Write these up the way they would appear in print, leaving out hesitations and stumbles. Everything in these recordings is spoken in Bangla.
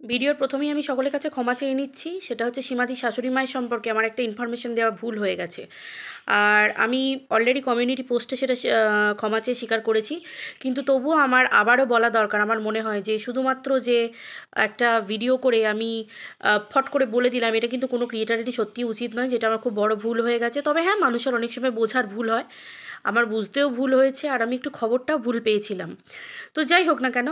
ভিডিওর প্রথমেই আমি সকলের কাছে ক্ষমা চেয়ে নিচ্ছি। সেটা হচ্ছে সীমাদির শাশুড়ি মায়ের সম্পর্কে আমার একটা ইনফরমেশন দেওয়া ভুল হয়ে গেছে। আর আমি অলরেডি কমিউনিটি পোস্টে সেটা ক্ষমা চেয়ে স্বীকার করেছি। কিন্তু তবুও আমার আবারও বলা দরকার। আমার মনে হয় যে শুধুমাত্র যে একটা ভিডিও করে আমি ফট করে বলে দিলাম, এটা কিন্তু কোনো ক্রিয়েটারেরই সত্যিই উচিত নয়, যেটা আমার খুব বড় ভুল হয়ে গেছে। তবে হ্যাঁ, মানুষের অনেক সময় বোঝার ভুল হয়, আমার বুঝতেও ভুল হয়েছে, আর আমি একটু খবরটাও ভুল পেয়েছিলাম। তো যাই হোক না কেন,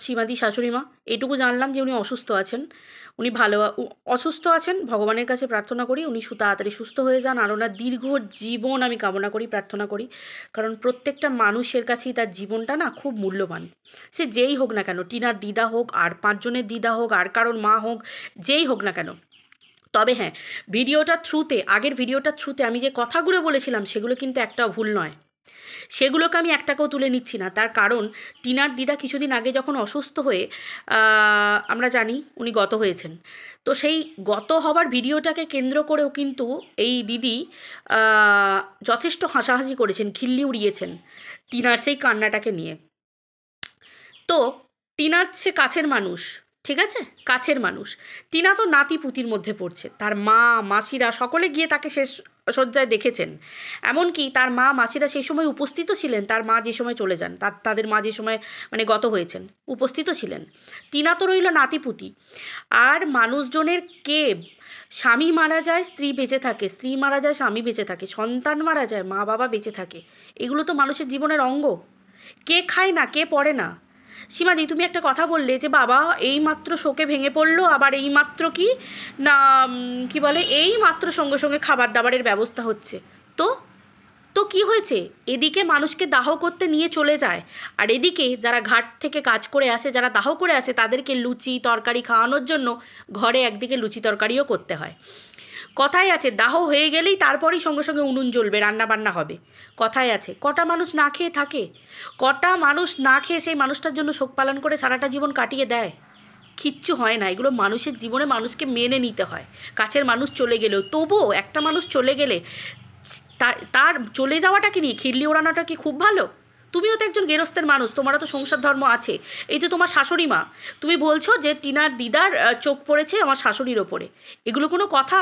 সীমাদি শাশুড়ি মা, এটুকু জানলাম যে উনি অসুস্থ আছেন। উনি অসুস্থ আছেন, ভগবানের কাছে প্রার্থনা করি উনি তাড়াতাড়ি সুস্থ হয়ে যান, আর ওনার দীর্ঘ জীবন আমি কামনা করি, প্রার্থনা করি। কারণ প্রত্যেকটা মানুষের কাছেই তার জীবনটা না খুব মূল্যবান। সে যেই হোক না কেন, টিনার দিদা হোক, আর পাঁচজনের দিদা হোক, আর কারোর মা হোক, যেই হোক না কেন। তবে হ্যাঁ, আগের ভিডিওটার থ্রুতে আমি যে কথাগুলো বলেছিলাম সেগুলো কিন্তু একটাও ভুল নয়। সেগুলোকে আমি একটাকেও তুলে নিচ্ছি না। তার কারণ টিনার দিদা কিছুদিন আগে যখন অসুস্থ হয়ে আমরা জানি উনি গত হয়েছেন। তো সেই গত হবার ভিডিওটাকে কেন্দ্র করেও কিন্তু এই দিদি যথেষ্ট হাসাহাসি করেছেন, খিল্লি উড়িয়েছেন টিনার সেই কান্নাটাকে নিয়ে। তো টিনার সে কাছের মানুষ, ঠিক আছে, কাছের মানুষ। টিনা তো নাতিপুতির মধ্যে পড়ছে, তার মা মাসিরা সকলে গিয়ে তাকে শেষ শয্যায় দেখেছেন। এমনকি তার মা মাসিরা সেই সময় উপস্থিত ছিলেন, তার মা যে সময় চলে যান, তাদের মা যে সময় মানে গত হয়েছেন, উপস্থিত ছিলেন। টিনা তো রইল নাতিপুতি। আর মানুষজনের কে স্বামী মারা যায় স্ত্রী বেঁচে থাকে, স্ত্রী মারা যায় স্বামী বেঁচে থাকে, সন্তান মারা যায় মা বাবা বেঁচে থাকে, এগুলো তো মানুষের জীবনের অঙ্গ। কে খায় না, কে পড়ে না? সীমাদি, তুমি একটা কথা বললে যে বাবা এইমাত্র শোকে ভেঙে পড়লো, আবার এইমাত্র কি না কি বলে, এইমাত্র সঙ্গে সঙ্গে খাবার দাবারের ব্যবস্থা হচ্ছে। তো তো কি হয়েছে? এদিকে মানুষকে দাহ করতে নিয়ে চলে যায়, আর এদিকে যারা ঘাট থেকে কাজ করে আসে, যারা দাহ করে আসে, তাদেরকে লুচি তরকারি খাওয়ানোর জন্য ঘরে একদিকে লুচি তরকারিও করতে হয়। কথায় আছে দাহ হয়ে গেলেই তারপরেই সঙ্গে সঙ্গে উনুন জ্বলবে, রান্না বান্না হবে। কথায় আছে, কটা মানুষ না খেয়ে থাকে? কটা মানুষ না খেয়ে সেই মানুষটার জন্য শোক পালন করে সারাটা জীবন কাটিয়ে দেয়? কিচ্ছু হয় না, এগুলো মানুষের জীবনে মানুষকে মেনে নিতে হয়। কাছের মানুষ চলে গেলেও, তবুও একটা মানুষ চলে গেলে তার চলে যাওয়াটাকে নিয়ে খিল্লি ওড়ানোটা কি খুব ভালো? তুমিও তো একজন গেরস্তের মানুষ, তোমারও তো সংসার ধর্ম আছে। এই তো তোমার শাশুড়ি মা, তুমি বলছো যে টিনার দিদার চোখ পড়েছে আমার শাশুড়ির ওপরে। এগুলো কোনো কথা?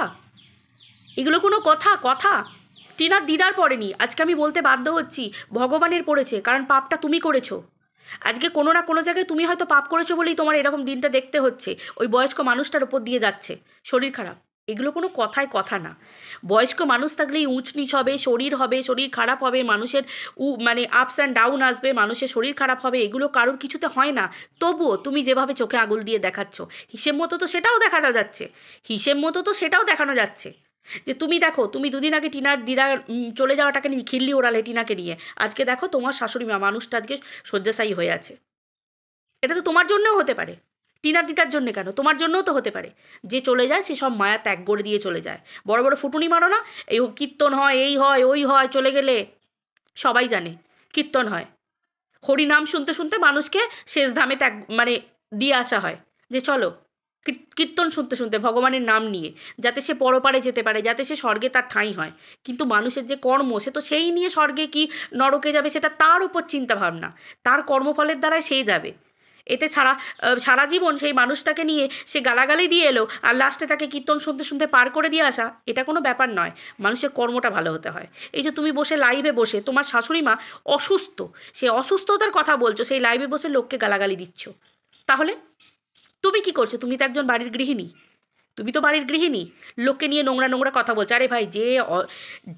এগুলো কোনো কথা? কথা টিনার দিদার পড়েনি, আজকে আমি বলতে বাধ্য হচ্ছি ভগবানের পড়েছে, কারণ পাপটা তুমি করেছো। আজকে কোনো না কোনো জায়গায় তুমি হয়তো পাপ করেছো বলেই তোমার এরকম দিনটা দেখতে হচ্ছে, ওই বয়স্ক মানুষটার ওপর দিয়ে যাচ্ছে শরীর খারাপ। এগুলো কোনো কথায় কথা না। বয়স্ক মানুষ থাকলেই উঁচ নিচ হবে, শরীর হবে, শরীর খারাপ হবে, মানুষের মানে আপস অ্যান্ড ডাউন আসবে, মানুষের শরীর খারাপ হবে, এগুলো কারোর কিছুতে হয় না। তবুও তুমি যেভাবে চোখে আঙুল দিয়ে দেখাচ্ছ, হিসেব মতো তো সেটাও দেখানো যাচ্ছে, হিসেব মতো তো সেটাও দেখানো যাচ্ছে যে তুমি দেখো, তুমি দুদিন আগে টিনার দিদা চলে যাওয়াটাকে নিয়ে খিল্লি ওড়ালে টিনাকে নিয়ে, আজকে দেখো তোমার শাশুড়ি মা মানুষটা আজকে শয্যাশায়ী হয়ে আছে। এটা তো তোমার জন্যও হতে পারে, টিনার দিদার জন্যে কেন, তোমার জন্যও তো হতে পারে। যে চলে যায় সে সব মায়া ত্যাগ করে দিয়ে চলে যায়। বড় বড় ফুটুনি মারো না, এই কীর্তন হয়, এই হয়, ওই হয়, চলে গেলে সবাই জানে কীর্তন হয়, হরিনাম শুনতে শুনতে মানুষকে শেষ ধামে ত্যাগ মানে দিয়ে আসা হয়, যে চলো কীর্তন শুনতে শুনতে ভগবানের নাম নিয়ে, যাতে সে পরপারে যেতে পারে, যাতে সে স্বর্গে তার ঠাঁই হয়। কিন্তু মানুষের যে কর্ম, সে তো সেই নিয়ে স্বর্গে কি নরকে যাবে সেটা তার উপর চিন্তা ভাবনা, তার কর্মফলের দ্বারাই সে যাবে। এতে সারা জীবন সেই মানুষটাকে নিয়ে সে গালাগালি দিয়ে এলো, আর লাস্টে তাকে কীর্তন শুনতে শুনতে পার করে দিয়ে আসা, এটা কোনো ব্যাপার নয়। মানুষের কর্মটা ভালো হতে হয়। এই যে তুমি বসে লাইভে বসে, তোমার শাশুড়ি মা অসুস্থ, সে অসুস্থতার কথা বলছো, সেই লাইভে বসে লোককে গালাগালি দিচ্ছ, তাহলে তুমি কি করছো? তুমি তো একজন বাড়ির গৃহিণী, তুমি তো বাড়ির গৃহিণী, লোককে নিয়ে নোংরা নোংরা কথা বলছো। আরে ভাই,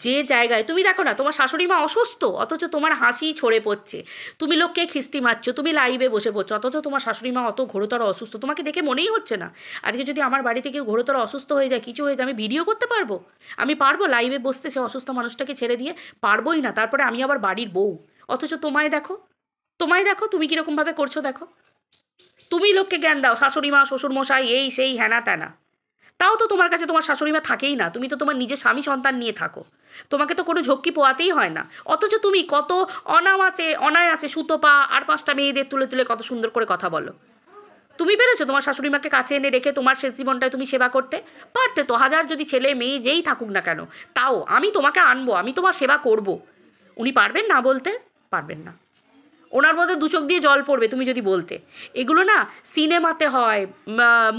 যে জায়গায় তুমি দেখো না তোমার শাশুড়ি মা অসুস্থ, অথচ তোমার হাসি ছড়ে পড়ছে, তুমি লোককে খিস্তি মারছো, তুমি লাইভে বসে পড়ছো, অথচ তোমার শাশুড়ি মা অত ঘোরতর অসুস্থ, তোমাকে দেখে মনেই হচ্ছে না। আজকে যদি আমার বাড়িতে কেউ ঘোরতর অসুস্থ হয়ে যায়, কিছু হয়ে যায়, আমি ভিডিও করতে পারবো? আমি পারবো লাইভে বসতে সে অসুস্থ মানুষটাকে ছেড়ে দিয়ে? পারবোই না। তারপরে আমি আবার বাড়ির বউ, অথচ তোমায় দেখো, তোমায় দেখো তুমি কীরকমভাবে করছো দেখো। তুমি লোককে জ্ঞান দাও শাশুড়ি মা শ্বশুরমশাই এই সেই হ্যানা ত্যানা, তাও তো তোমার কাছে তোমার শাশুড়ি মা থাকেই না, তুমি তো তোমার নিজের স্বামী সন্তান নিয়ে থাকো, তোমাকে তো কোনো ঝক্কি পোয়াতেই হয় না। অথচ তুমি কত অনায়াসে সুতোপা আর পাঁচটা মেয়েদের তুলে তুলে কত সুন্দর করে কথা বলো। তুমি পেরেছো তোমার শাশুড়ি মাকে কাছে এনে রেখে তোমার শেষ জীবনটায় তুমি সেবা করতে? পারতে তো, হাজার যদি ছেলে মেয়ে যেই থাকুক না কেন, তাও আমি তোমাকে আনবো, আমি তোমার সেবা করব। উনি পারবেন না বলতে? পারবেন না। ওনার মধ্যে দু চোখ দিয়ে জল পড়বে তুমি যদি বলতে। এগুলো না সিনেমাতে হয়,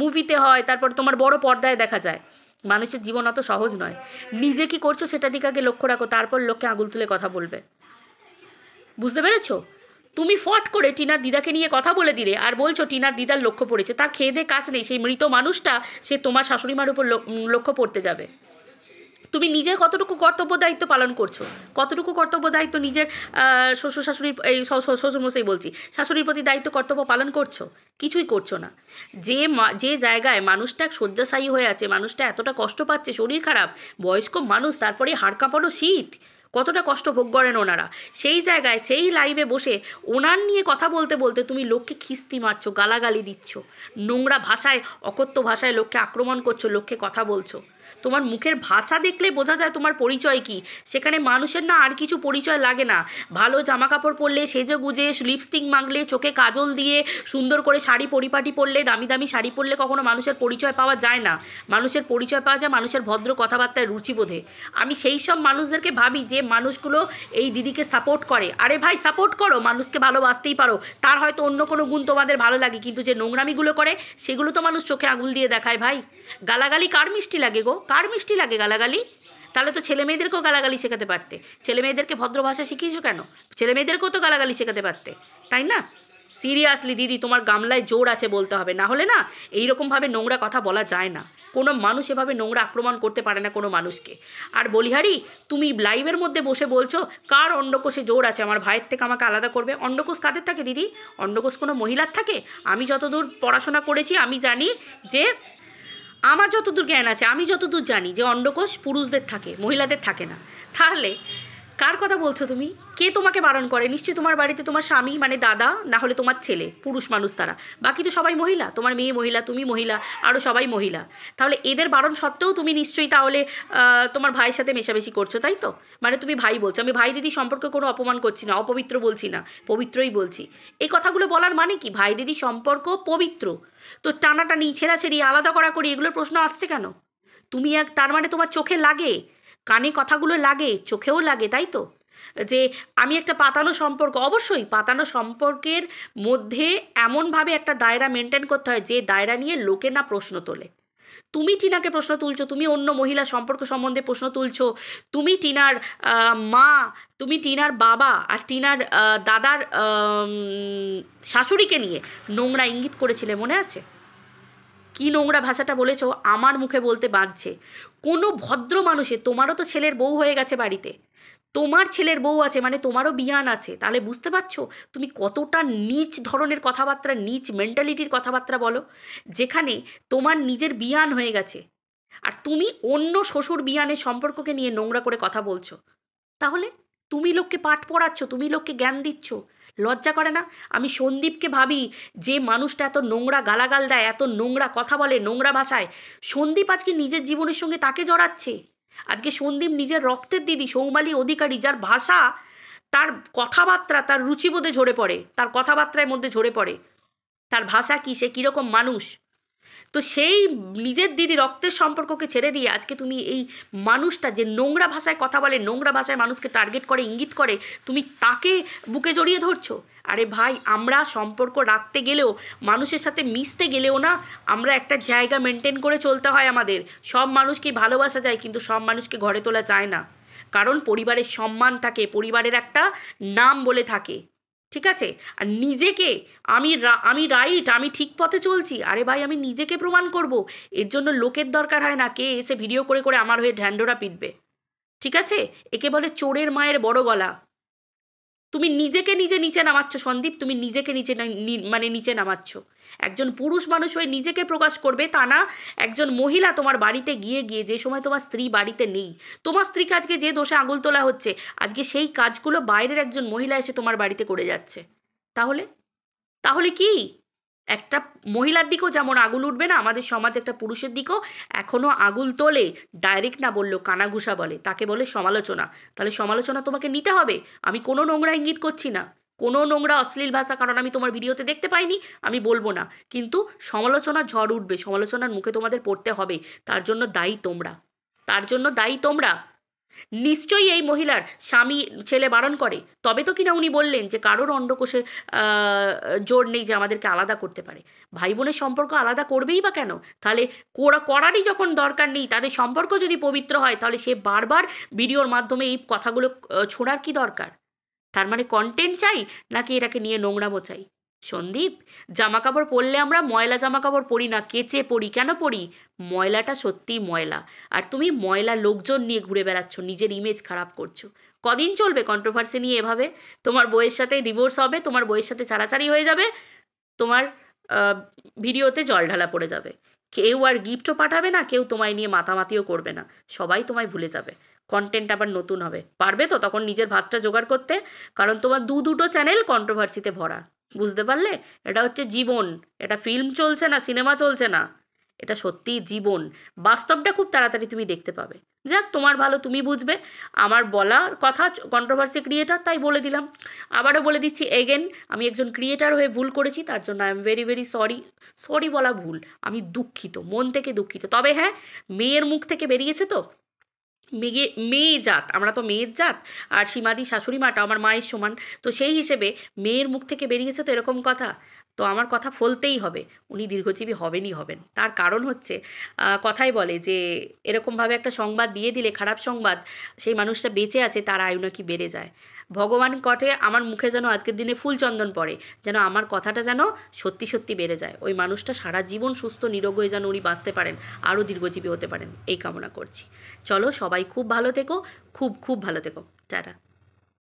মুভিতে হয়, তারপর তোমার বড় পর্দায় দেখা যায়। মানুষের জীবন অত সহজ নয়। নিজে কি করছো সেটা দিকে আগে লক্ষ্য রাখো, তারপর লোককে আঙুল তুলে কথা বলবে। বুঝতে পেরেছো? তুমি ফট করে টিনার দিদাকে নিয়ে কথা বলে দিলে আর বলছো টিনার দিদার লক্ষ্য পড়েছে। তার খেয়ে দিয়ে কাজ নেই, সেই মৃত মানুষটা সে তোমার শাশুড়ি মার উপর লক্ষ্য পড়তে যাবে। তুমি নিজে কতটুকু কর্তব্য দায়িত্ব পালন করছো, কতটুকু কর্তব্য দায়িত্ব নিজের শ্বশুর শাশুড়ির, এই শ্বশুরমশাই বলছি, শাশুড়ির প্রতি দায়িত্ব কর্তব্য পালন করছো? কিছুই করছো না। যে জায়গায় মানুষটা শয্যাশায়ী হয়ে আছে, মানুষটা এতটা কষ্ট পাচ্ছে, শরীর খারাপ, বয়স্ক মানুষ, তারপরে হাড় কাঁপানো শীত, কতটা কষ্ট ভোগ করেন ওনারা, সেই জায়গায় সেই লাইভে বসে ওনার নিয়ে কথা বলতে বলতে তুমি লোককে খিস্তি মারছো, গালাগালি দিচ্ছ, নোংরা ভাষায়, অকথ্য ভাষায় লোককে আক্রমণ করছো, লোককে কথা বলছো। তোমার মুখের ভাষা দেখলে বোঝা যায় তোমার পরিচয় কি। সেখানে মানুষের না আর কিছু পরিচয় লাগে না। ভালো জামা কাপড় পরলে, সেজে গুজে, লিপস্টিক মাখলে, চোখে কাজল দিয়ে, সুন্দর করে শাড়ি পরিপাটি পরলে, দামি দামি শাড়ি পরলে কখনো মানুষের পরিচয় পাওয়া যায় না। মানুষের পরিচয় পাওয়া যায় মানুষের ভদ্র কথাবার্তায়, রুচিবোধে। আমি সেই সব মানুষদেরকে ভাবি যে মানুষগুলো এই দিদিকে সাপোর্ট করে। আরে ভাই, সাপোর্ট করো, মানুষকে ভালোবাসতেই পারো, তার হয়তো অন্য কোনো গুণ তোমাদের ভালো লাগে, কিন্তু যে নোংরামিগুলো করে সেগুলো তো মানুষ চোখে আঙুল দিয়ে দেখায়। ভাই, গালাগালি কার মিষ্টি লাগে গো? কার মিষ্টি লাগে গালাগালি? তাহলে তো ছেলে মেয়েদেরকেও গালাগালি শেখাতে পারতে। ছেলে মেয়েদেরকে ভদ্র ভাষা শিখিয়েছো কেন? ছেলে মেয়েদেরকেও তো গালাগালি শেখাতে পারতে, তাই না? সিরিয়াসলি দিদি, তোমার গামলায় জোর আছে বলতে হবে, না হলে না এইরকমভাবে নোংরা কথা বলা যায় না। কোনো মানুষ এভাবে নোংরা আক্রমণ করতে পারে না কোনো মানুষকে। আর বলিহারি, তুমি লাইভের মধ্যে বসে বলছো কার অন্ডকোষে জোর আছে আমার ভাইয়ের থেকে আমাকে আলাদা করবে। অন্ডকোষ কাদের থাকে দিদি? অন্ডকোষ কোনো মহিলার থাকে? আমি যতদূর পড়াশোনা করেছি আমি জানি যে, আমার যতদূর জ্ঞান আছে, আমি যতদূর জানি যে অন্ডকোষ পুরুষদের থাকে, মহিলাদের থাকে না। তাহলে কার কথা বলছো তুমি? কে তোমাকে বারণ করে? নিশ্চয়ই তোমার বাড়িতে তোমার স্বামী, মানে দাদা, না হলে তোমার ছেলে, পুরুষ মানুষ তারা। বাকি তো সবাই মহিলা, তোমার মেয়ে মহিলা, তুমি মহিলা, আরও সবাই মহিলা। তাহলে এদের বারণ সত্ত্বেও তুমি নিশ্চয়ই তাহলে তোমার ভাইয়ের সাথে মেশামেশি করছো, তাই তো? মানে তুমি ভাই বলছো। আমি ভাই দিদি সম্পর্কে কোনো অপমান করছি না, অপবিত্র বলছি না, পবিত্রই বলছি। এই কথাগুলো বলার মানে কি? ভাই দিদি সম্পর্ক পবিত্র, তো টানাটানি, ছেঁড়াছেড়ি, আলাদা করা করি, এগুলোর প্রশ্ন আসছে কেন? তুমি তার মানে তোমার চোখে লাগে, কানে কথাগুলো লাগে, চোখেও লাগে, তাই তো? যে আমি একটা পাতানো সম্পর্ক, অবশ্যই পাতানো সম্পর্কের মধ্যে এমনভাবে একটা দায়রা মেনটেন করতে হয় যে দায়রা নিয়ে লোকে না প্রশ্ন তোলে। তুমি টিনাকে প্রশ্ন তুলছো, তুমি অন্য মহিলা সম্পর্ক সম্বন্ধে প্রশ্ন তুলছো, তুমি টিনার মা, তুমি টিনার বাবা আর টিনার দাদার শাশুড়িকে নিয়ে নোংরা ইঙ্গিত করেছিলে, মনে আছে? কি নোংরা ভাষাটা বলেছো, আমার মুখে বলতে বাঁধছে। কোনো ভদ্র মানুষে, তোমারও তো ছেলের বউ হয়ে গেছে বাড়িতে, তোমার ছেলের বউ আছে, মানে তোমারও বিয়ান আছে, তাহলে বুঝতে পারছো তুমি কতটা নীচ ধরনের কথাবার্তা, নীচ মেন্টালিটির কথাবার্তা বলো, যেখানে তোমার নিজের বিয়ান হয়ে গেছে আর তুমি অন্য শ্বশুর বিয়ানের সম্পর্ককে নিয়ে নোংরা করে কথা বলছো। তাহলে তুমি লোককে পাঠ পড়াচ্ছ, তুমি লোককে জ্ঞান দিচ্ছ, লজ্জা করে না? আমি সন্দীপকে ভাবি, যে মানুষটা এত নোংরা গালাগাল দেয়, এত নোংরা কথা বলে নোংরা ভাষায়, সন্দীপ আজকে নিজের জীবনের সঙ্গে তাকে জড়াচ্ছে। আজকে সন্দীপ নিজের রক্তের দিদি সৌমালি অধিকারী, যার ভাষা, তার কথাবার্তা, তার রুচিবোধে ঝরে পড়ে, তার কথাবার্তার মধ্যে ঝরে পড়ে তার ভাষা কি, সে কীরকম মানুষ। তো সেই নিজের দিদি রক্তের সম্পর্ককে ছেড়ে দিয়ে আজকে তুমি এই মানুষটা যে নোংরা ভাষায় কথা বলে, নোংরা ভাষায় মানুষকে টার্গেট করে, ইঙ্গিত করে, তুমি তাকে বুকে জড়িয়ে ধরছো। আরে ভাই, আমরা সম্পর্ক রাখতে গেলেও, মানুষের সাথে মিশতে গেলেও না, আমরা একটা জায়গা মেনটেন করে চলতে হয় আমাদের। সব মানুষকে ভালোবাসা যায়, কিন্তু সব মানুষকে ঘরে তোলা যায় না, কারণ পরিবারের সম্মান থাকে, পরিবারের একটা নাম বলে থাকে, ঠিক আছে? আর নিজেকে আমি রাইট, আমি ঠিক পথে চলছি, আরে ভাই আমি নিজেকে প্রমাণ করব। এর জন্য লোকের দরকার হয় না, কে এসে ভিডিও করে করে আমার হয়ে ঢ্যান্ডোরা পিটবে, ঠিক আছে? একে বলে চোরের মায়ের বড় গলা। তুমি নিজেকে নিজে নিচে নামাচ্ছ সন্দীপ, তুমি নিজেকে মানে নিচে নামাচ্ছ। একজন পুরুষ মানুষ হয়ে নিজেকে প্রকাশ করবে তা না, একজন মহিলা তোমার বাড়িতে গিয়ে গিয়ে, যে সময় তোমার স্ত্রী বাড়িতে নেই, তোমার স্ত্রীকে আজকে যে দোষে আঙুল তোলা হচ্ছে, আজকে সেই কাজগুলো বাইরের একজন মহিলা এসে তোমার বাড়িতে করে যাচ্ছে। তাহলে তাহলে কি? একটা মহিলার দিকেও যেমন আগুল উঠবে না, আমাদের সমাজ একটা পুরুষের দিকেও এখনও আগুল তোলে। ডাইরেক্ট না বললেও কানাঘুষা বলে, তাকে বলে সমালোচনা। তাহলে সমালোচনা তোমাকে নিতে হবে। আমি কোনো নোংরা ইঙ্গিত করছি না, কোনো নোংরা অশ্লীল ভাষা, কারণ আমি তোমার ভিডিওতে দেখতে পাইনি, আমি বলবো না, কিন্তু সমালোচনার ঝড় উঠবে, সমালোচনার মুখে তোমাদের পড়তে হবে। তার জন্য দায়ী তোমরা, তার জন্য দায়ী তোমরা। নিশ্চয়ই এই মহিলার স্বামী ছেলে বারণ করে, তবে তো কিনা উনি বললেন যে কারোর অন্ডকোষে জোর নেই যে আমাদেরকে আলাদা করতে পারে। ভাই বোনের সম্পর্ক আলাদা করবেই বা কেন? তাহলে করারই যখন দরকার নেই, তাদের সম্পর্ক যদি পবিত্র হয়, তাহলে সে বারবার ভিডিওর মাধ্যমে এই কথাগুলো ছোঁড়ার কি দরকার? তার মানে কন্টেন্ট চাই, নাকি এটাকে নিয়ে নোংরামো চাই? সন্দীপ, জামা কাপড় পরলে আমরা ময়লা জামা কাপড় পরি না, কেচে পরি। কেন পরি? ময়লাটা সত্যিই ময়লা, আর তুমি ময়লা লোকজন নিয়ে ঘুরে বেড়াচ্ছ, নিজের ইমেজ খারাপ করছো। কদিন চলবে কন্ট্রোভার্সি নিয়ে এভাবে? তোমার বউয়ের সাথে ডিভোর্স হবে, তোমার বউয়ের সাথে ছাড়াছাড়ি হয়ে যাবে, তোমার আহ, ভিডিওতে জল ঢালা পড়ে যাবে, কেউ আর গিফটও পাঠাবে না, কেউ তোমায় নিয়ে মাতামাতিও করবে না, সবাই তোমায় ভুলে যাবে। কন্টেন্ট আবার নতুন হবে, পারবে তো তখন নিজের ভাতটা জোগাড় করতে? কারণ তোমার দুটো চ্যানেল কন্ট্রোভার্সিতে ভরা। বুঝতে পারলে? এটা হচ্ছে জীবন, এটা ফিল্ম চলছে না, সিনেমা চলছে না, এটা সত্যিই জীবন। বাস্তবটা খুব তাড়াতাড়ি তুমি দেখতে পাবে। যাক, তোমার ভালো, তুমি বুঝবে। আমার বলার কথা কন্ট্রোভার্সি ক্রিয়েটার, তাই বলে দিলাম। আবারও বলে দিচ্ছি এগেন, আমি একজন ক্রিয়েটার হয়ে ভুল করেছি, তার জন্য I am very very sorry. Sorry বলা ভুল, আমি দুঃখিত, মন থেকে দুঃখিত। তবে হ্যাঁ, মেয়ের মুখ থেকে বেরিয়েছে তো, মেয়ে জাত, আমরা তো মেয়ের জাত, আর সীমাদি শাশুড়ি মাটা আমার মায়ের সমান, তো সেই হিসেবে মেয়ের মুখ থেকে বেরিয়েছে তো এরকম কথা, তো আমার কথা ফলতেই হবে। উনি দীর্ঘজীবী হবেনই হবেন। তার কারণ হচ্ছে, কথাই বলে যে এরকমভাবে একটা সংবাদ দিয়ে দিলে, খারাপ সংবাদ, সেই মানুষটা বেঁচে আছে তার আয়ু নাকি বেড়ে যায়। ভগবান কটে আমার মুখে যেন আজকের দিনে ফুল চন্দন পড়ে, যেন আমার কথাটা যেন সত্যি সত্যি বেড়ে যায়, ওই মানুষটা সারা জীবন সুস্থ নিরোগ হয়ে যেন উনি বাঁচতে পারেন, আরও দীর্ঘজীবী হতে পারেন, এই কামনা করছি। চলো, সবাই খুব ভালো থেকো, খুব খুব ভালো থেকো। টাটা।